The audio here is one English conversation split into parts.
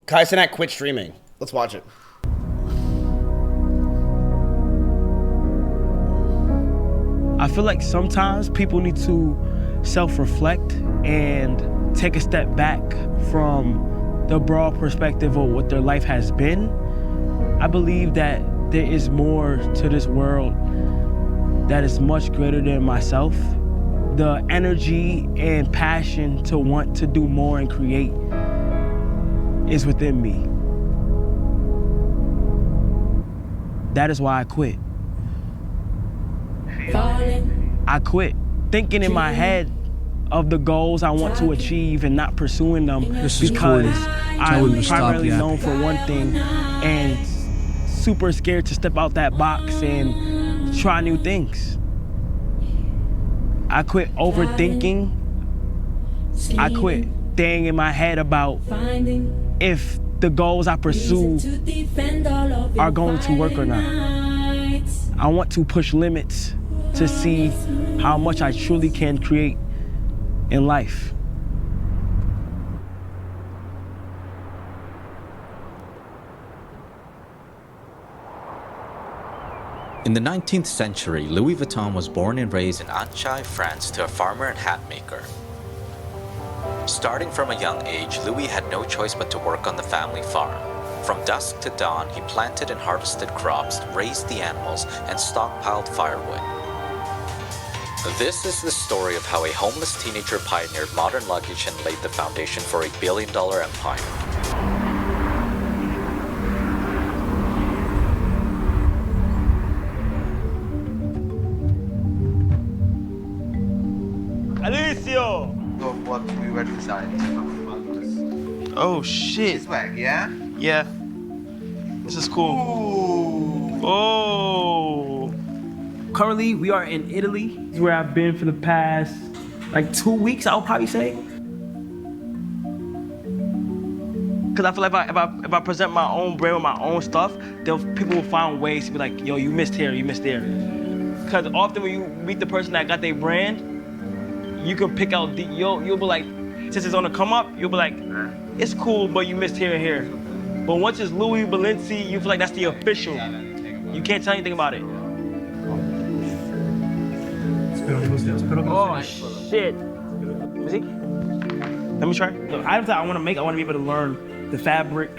Cenat quit streaming. Let's watch it. I feel like sometimes people need to self-reflect and take a step back from the broad perspective of what their life has been. I believe that there is more to this world that is much greater than myself. The energy and passion to want to do more and create is within me. That is why I quit. I quit thinking in my head of the goals I want to achieve and not pursuing them because I'm primarily known for one thing and super scared to step out that box and try new things. I quit overthinking. I quit staying in my head about if the goals I pursue are going to work or not. I want to push limits to see how much I truly can create in life. In the 19th century, Louis Vuitton was born and raised in Annecy, France, to a farmer and hat maker. Starting from a young age, Louis had no choice but to work on the family farm. From dusk to dawn, he planted and harvested crops, raised the animals, and stockpiled firewood. This is the story of how a homeless teenager pioneered modern luggage and laid the foundation for a billion-dollar empire. Alicio! Of what we were designing about this. Oh shit. Swag, yeah? Yeah. This is cool. Ooh. Oh. Currently, we are in Italy. This is where I've been for the past, like 2 weeks, I would probably say. Cause I feel like if I present my own brand with my own stuff, people will find ways to be like, yo, you missed here, you missed there. Cause often when you meet the person that got their brand, you can pick out, you'll be like, since it's on the come up, you'll be like, it's cool, but you missed here and here. But once it's Louis Balenci, you feel like that's the official. You can't tell anything about it. Oh shit. Is he? Let me try. The items that I want to make, I want to be able to learn the fabric,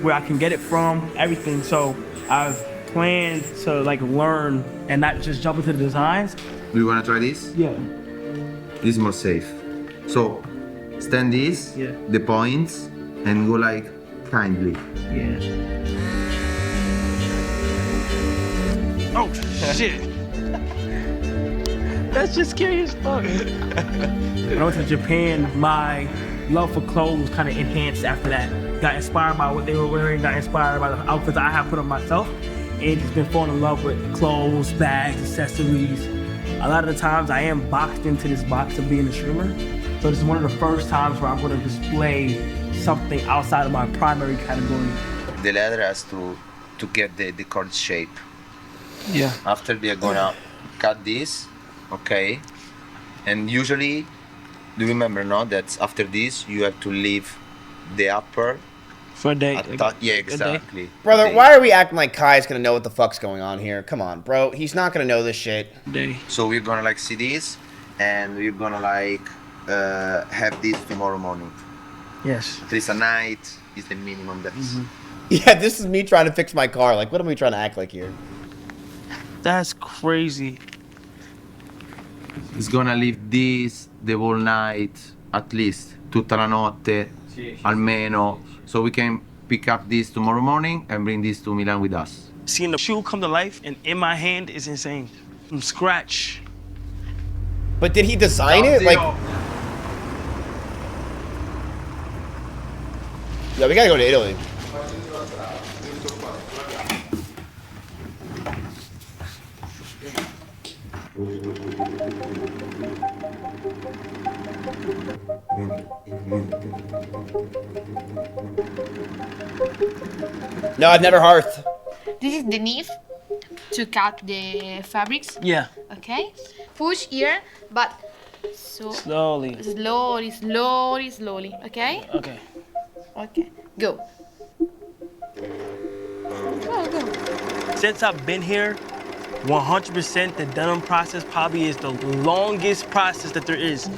where I can get it from, everything. So I've planned to like learn and not just jump into the designs. Do you want to try this? Yeah. This is more safe. So, stand this, Yeah. the points, and go like kindly. Yeah. Oh shit. That's just scary as fuck. When I went to Japan, my love for clothes kind of enhanced after that. Got inspired by what they were wearing, got inspired by the outfits I have put on myself, and just been falling in love with clothes, bags, accessories. A lot of the times I am boxed into this box of being a streamer. So this is one of the first times where I'm going to display something outside of my primary category. The leather has to get the correct shape. Yeah. After they're gonna cut this, okay? And usually, do you remember, no? That after this, you have to leave the upper. For a day. Yeah, exactly. Brother, why are we acting like Kai's gonna know what the fuck's going on here? Come on, bro. He's not gonna know this shit. Day. So we're gonna like see this, and we're gonna like have this tomorrow morning. Yes. At least a night is the minimum that's... Yeah, this is me trying to fix my car. Like, what are we trying to act like here? That's crazy. It's gonna leave this the whole night, at least, tutta la notte, almeno. So we can pick up this tomorrow morning and bring this to Milan with us. Seeing the shoe come to life and in my hand is insane. From scratch. But did he design it? Like, yeah, we gotta go to Italy. No, I've never hearthed. This is the knife to cut the fabrics. Yeah. Okay. Push here, but so Slowly. slowly. Okay. Okay. Okay. Go. Go. Since I've been here, 100% the denim process probably is the longest process that there is.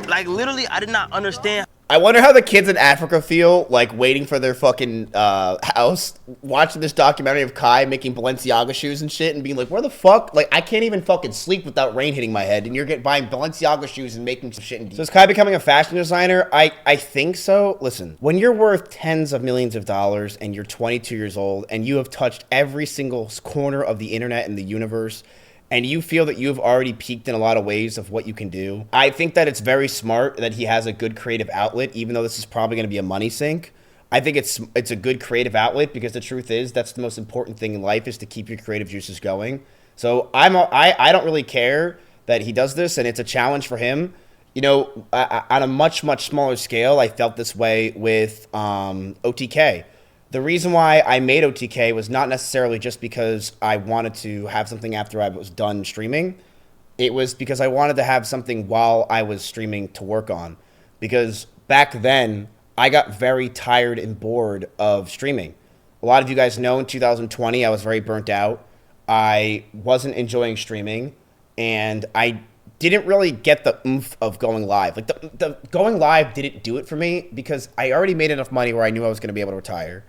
Like literally, I did not understand. I wonder how the kids in Africa feel, like, waiting for their fucking house, watching this documentary of Kai making Balenciaga shoes and shit, and being like, where the fuck? Like, I can't even fucking sleep without rain hitting my head, and you're buying Balenciaga shoes and making some shit. So is Kai becoming a fashion designer? I think so. Listen, when you're worth tens of millions of dollars, and you're 22 years old, and you have touched every single corner of the internet and the universe, and you feel that you've already peaked in a lot of ways of what you can do, I think that it's very smart that he has a good creative outlet, even though this is probably going to be a money sink. I think it's a good creative outlet because the truth is that's the most important thing in life is to keep your creative juices going. So I don't really care that he does this, and it's a challenge for him. You know, on a much, much smaller scale, I felt this way with OTK. The reason why I made OTK was not necessarily just because I wanted to have something after I was done streaming. It was because I wanted to have something while I was streaming to work on. Because back then, I got very tired and bored of streaming. A lot of you guys know in 2020, I was very burnt out. I wasn't enjoying streaming, and I didn't really get the oomph of going live. Like the going live didn't do it for me because I already made enough money where I knew I was going to be able to retire.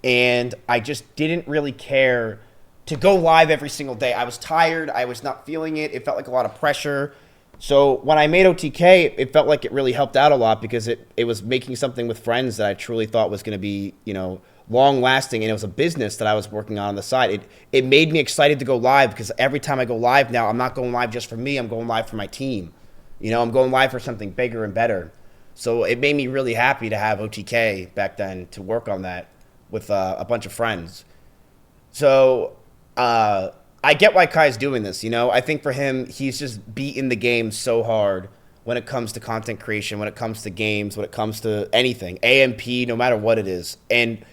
And I just didn't really care to go live every single day. I was tired. I was not feeling it. It felt like a lot of pressure. So when I made OTK, it felt like it really helped out a lot because it was making something with friends that I truly thought was going to be, you know, long lasting. And it was a business that I was working on the side. It made me excited to go live because every time I go live now, I'm not going live just for me. I'm going live for my team. You know, I'm going live for something bigger and better. So it made me really happy to have OTK back then to work on that with a bunch of friends. So I get why Kai's doing this, you know? I think for him, he's just beaten the game so hard when it comes to content creation, when it comes to games, when it comes to anything, AMP, no matter what it is. And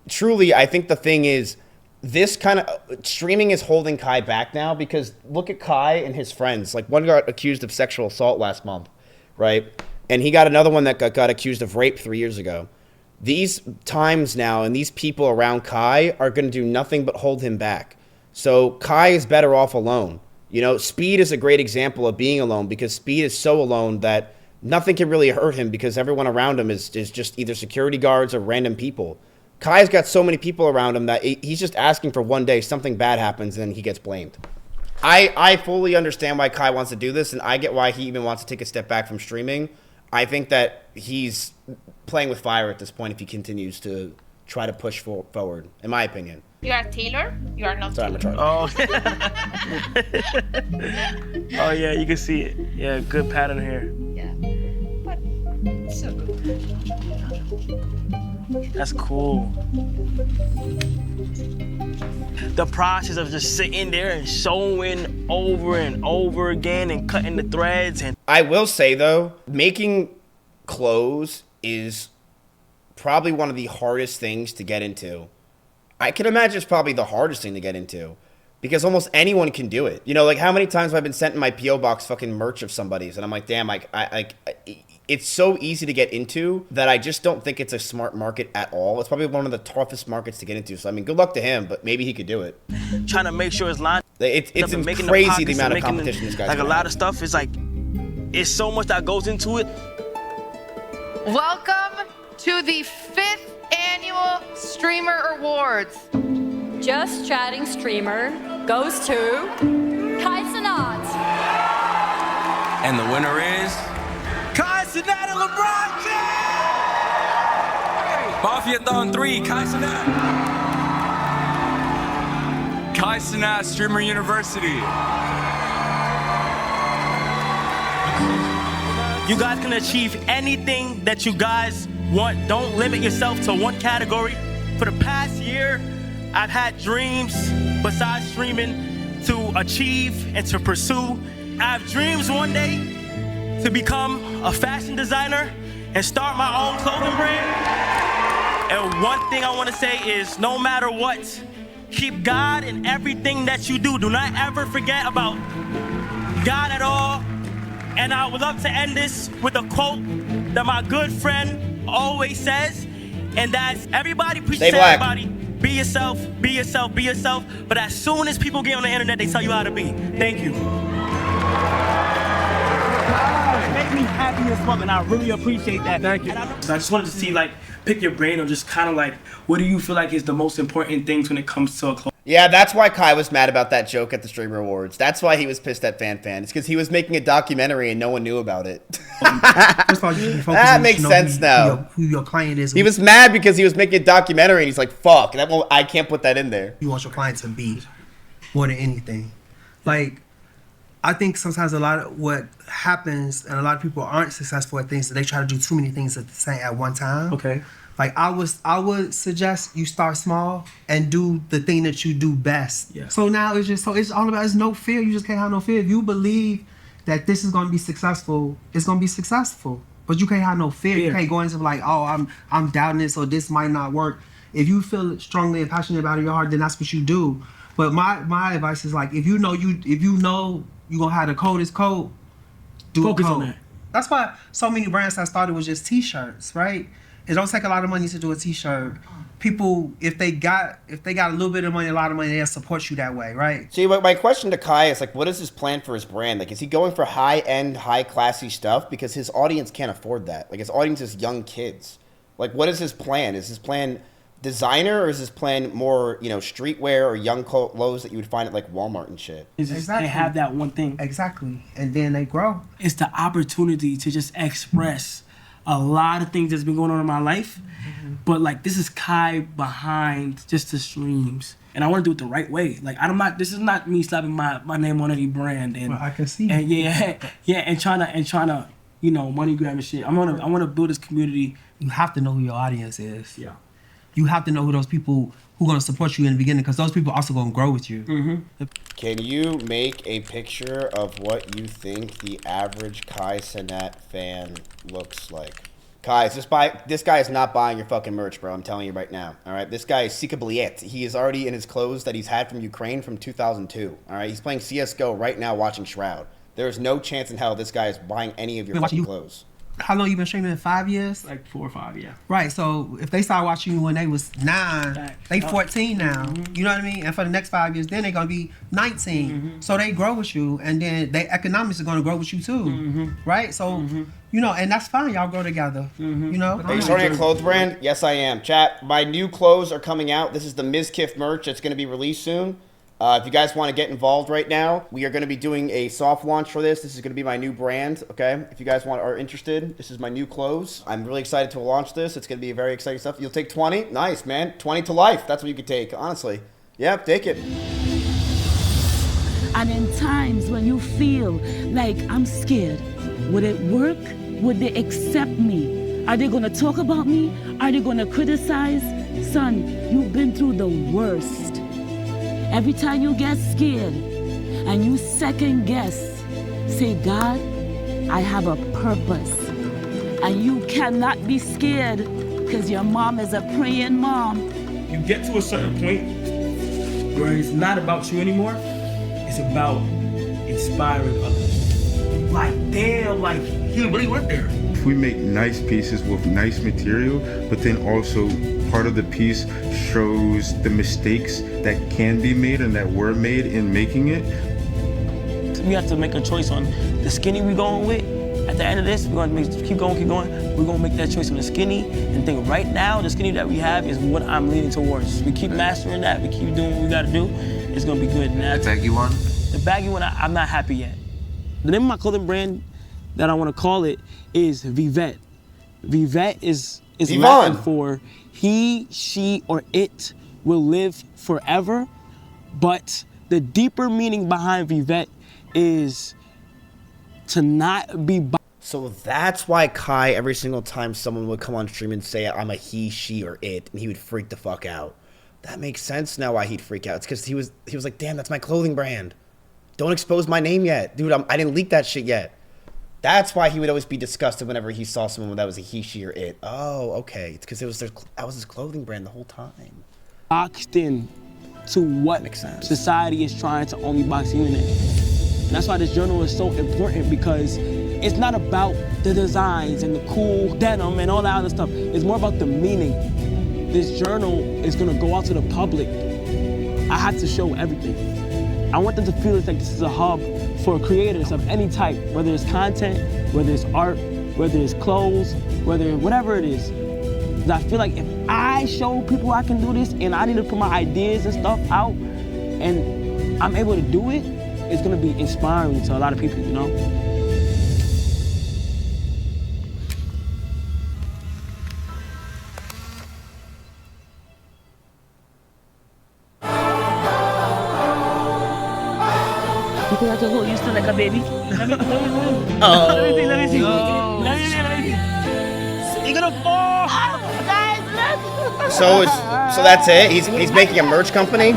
truly, I think the thing is, this kind of streaming is holding Kai back now because look at Kai and his friends. Like one got accused of sexual assault last month, right? And he got another one that got accused of rape 3 years ago. These times now and these people around Kai are going to do nothing but hold him back. So Kai is better off alone. You know, Speed is a great example of being alone because Speed is so alone that nothing can really hurt him because everyone around him is just either security guards or random people. Kai's got so many people around him that he's just asking for one day something bad happens and he gets blamed. I fully understand why Kai wants to do this, and I get why he even wants to take a step back from streaming. I think that he's playing with fire at this point if he continues to try to push forward, in my opinion. You are Taylor. You are not Sorry, Taylor. Oh. Oh yeah, you can see it. Yeah, good pattern here. Yeah. But it's so good. That's cool. The process of just sitting there and sewing over and over again and cutting the threads. And I will say, though, making clothes is probably one of the hardest things to get into. I can imagine it's probably the hardest thing to get into because almost anyone can do it. You know, like how many times have I been sent in my P.O. box fucking merch of somebody's and I'm like, damn, it's so easy to get into that I just don't think it's a smart market at all. It's probably one of the toughest markets to get into. So, I mean, good luck to him, but maybe he could do it. trying to make sure it's lined It's up. crazy the amount of competition this guy's like a gonna lot have. of stuff is like, it's so much that goes into it. Welcome to the 5th annual Streamer Awards. Just Chatting Streamer goes to Kai Cenat. And the winner is Kai Cenat and LeBron James! Mafia-thon 3, Kai Cenat. Kai Cenat, Streamer University. You guys can achieve anything that you guys want. Don't limit yourself to one category. For the past year, I've had dreams besides streaming to achieve and to pursue. I have dreams one day to become a fashion designer and start my own clothing brand. And one thing I want to say is no matter what, keep God in everything that you do. Do not ever forget about got it all. And I would love to end this with a quote that my good friend always says, and that's everybody preaches to everybody, be yourself, be yourself, be yourself. But as soon as people get on the internet, they tell you how to be. Thank you. It made me happy as fuck, and I really appreciate that. Thank you. So I just wanted to see, like, pick your brain on just kind of like, what do you feel like is the most important things when it comes to a clothes? Yeah, that's why Kai was mad about that joke at the Streamer Awards. That's why he was pissed at Fan. It's because he was making a documentary and no one knew about it. First of all, you should be that makes sense now. Who your client is. He was mad because he was making a documentary and he's like, fuck, I can't put that in there. You want your client to be more than anything. Like, I think sometimes a lot of what happens, and a lot of people aren't successful at things, that they try to do too many things at one time. Okay. Like, I would suggest you start small and do the thing that you do best. Yeah. So now it's all about, it's no fear. You just can't have no fear. If you believe that this is going to be successful, it's going to be successful. But you can't have no fear. You can't go into like, oh, I'm doubting this or this might not work. If you feel strongly and passionate about it in your heart, then that's what you do. But my advice is like, if you know you're gonna have the coldest coat, Focus on that. That's why so many brands that started with just t-shirts, right? It don't take a lot of money to do a t-shirt. People, if they got a little bit of money, a lot of money, they'll support you that way, right? See, my question to Kai is like, what is his plan for his brand? Like, is he going for high-end, high-classy stuff? Because his audience can't afford that. Like, his audience is young kids. Like, what is his plan? Is his plan designer, or is his plan more, streetwear or young clothes that you would find at like Walmart and shit? Exactly. They have that one thing. Exactly. And then they grow. It's the opportunity to just express a lot of things that's been going on in my life. Mm-hmm. But like, this is Kai behind just the streams. And I want to do it the right way. Like, this is not me slapping my name on any brand. And well, I can see. And and trying to, money grab and shit. I want to build this community. You have to know who your audience is. Yeah. You have to know who those people who are going to support you in the beginning, because those people are also going to grow with you. Mm-hmm. Can you make a picture of what you think the average Kai Cenat fan looks like? Kai, this guy is not buying your fucking merch, bro. I'm telling you right now. All right, this guy is Sikabliet. He is already in his clothes that he's had from Ukraine from 2002. All right, he's playing CS:GO right now, watching Shroud. There is no chance in hell this guy is buying any of your fucking clothes. How long you been streaming? 5 years? Like 4 or 5, yeah. Right, so if they started watching you when they was 9, they 14 now. Mm-hmm. You know what I mean? And for the next 5 years, then they're gonna be 19. Mm-hmm. So they grow with you, and then their economics are gonna grow with you too. Mm-hmm. Right? So, and that's fine. Y'all grow together. Mm-hmm. Are you starting a clothes brand? Yes, I am. Chat, my new clothes are coming out. This is the Mizkif merch. It's gonna be released soon. If you guys want to get involved right now, we are going to be doing a soft launch for this. This is going to be my new brand, okay? If you guys are interested, this is my new clothes. I'm really excited to launch this. It's going to be very exciting stuff. You'll take 20? Nice, man. 20 to life. That's what you could take, honestly. Yeah, take it. And in times when you feel like I'm scared, would it work? Would they accept me? Are they going to talk about me? Are they going to criticize? Son, you've been through the worst. Every time you get scared and you second guess, say, God, I have a purpose. And you cannot be scared because your mom is a praying mom. You get to a certain point where it's not about you anymore. It's about inspiring others. Like, damn, like, he really went there. We make nice pieces with nice material, but then also part of the piece shows the mistakes that can be made and that were made in making it. We have to make a choice on the skinny we're going with. At the end of this, we're going to keep going. We're going to make that choice on the skinny and think right now, the skinny that we have is what I'm leaning towards. We keep mastering that. We keep doing what we got to do. It's going to be good. Now, the baggy one? The baggy one, I'm not happy yet. The name of my clothing brand that I want to call it is Vivette. Vivette is Latin for he, she, or it will live forever. But the deeper meaning behind Vivette is to not be. So that's why Kai, every single time someone would come on stream and say I'm a he, she, or it, and he would freak the fuck out. That makes sense now why he'd freak out. It's because he was like, damn, that's my clothing brand. Don't expose my name yet. Dude, I didn't leak that shit yet. That's why he would always be disgusted whenever he saw someone that was a he, she, or it. Oh, okay. It's because that was his clothing brand the whole time. Boxed in to what society is trying to only box you in. That's why this journal is so important, because it's not about the designs and the cool denim and all that other stuff. It's more about the meaning. This journal is gonna go out to the public. I have to show everything. I want them to feel like this is a hub for creators of any type, whether it's content, whether it's art, whether it's clothes, whatever it is. 'Cause I feel like if I show people I can do this and I need to put my ideas and stuff out and I'm able to do it, it's gonna be inspiring to a lot of people, you know? You think I can hold you still like a baby? Let me see. You're gonna fall. So that's it. He's making a merch company.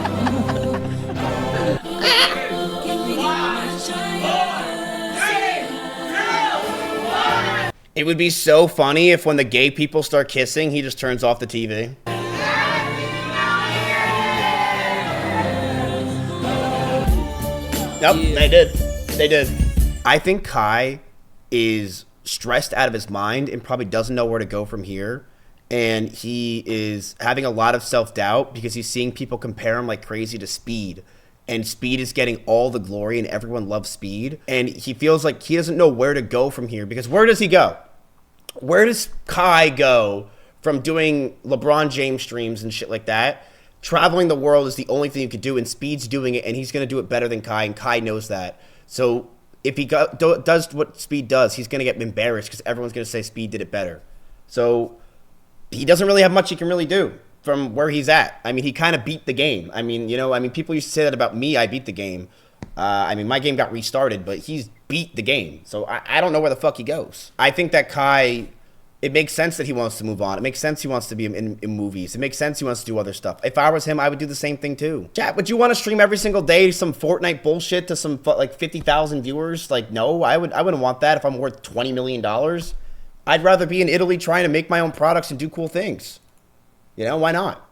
It would be so funny if when the gay people start kissing, he just turns off the TV. Yep, they did. They did. I think Kai is stressed out of his mind and probably doesn't know where to go from here. And he is having a lot of self-doubt because he's seeing people compare him like crazy to Speed. And Speed is getting all the glory and everyone loves Speed. And he feels like he doesn't know where to go from here, because where does he go? Where does Kai go from doing LeBron James streams and shit like that? Traveling the world is the only thing you could do, and Speed's doing it, and he's going to do it better than Kai, and Kai knows that. So if he does what Speed does, he's going to get embarrassed because everyone's going to say Speed did it better. So he doesn't really have much he can really do from where he's at. I mean, he kind of beat the game. I mean, people used to say that about me. I beat the game. My game got restarted, but he's beat the game. So I don't know where the fuck he goes. I think that Kai, it makes sense that he wants to move on. It makes sense he wants to be in movies. It makes sense he wants to do other stuff. If I was him, I would do the same thing too. Chat, would you want to stream every single day some Fortnite bullshit to some like 50,000 viewers? Like, no, I wouldn't want that if I'm worth $20 million. I'd rather be in Italy trying to make my own products and do cool things. You know, why not?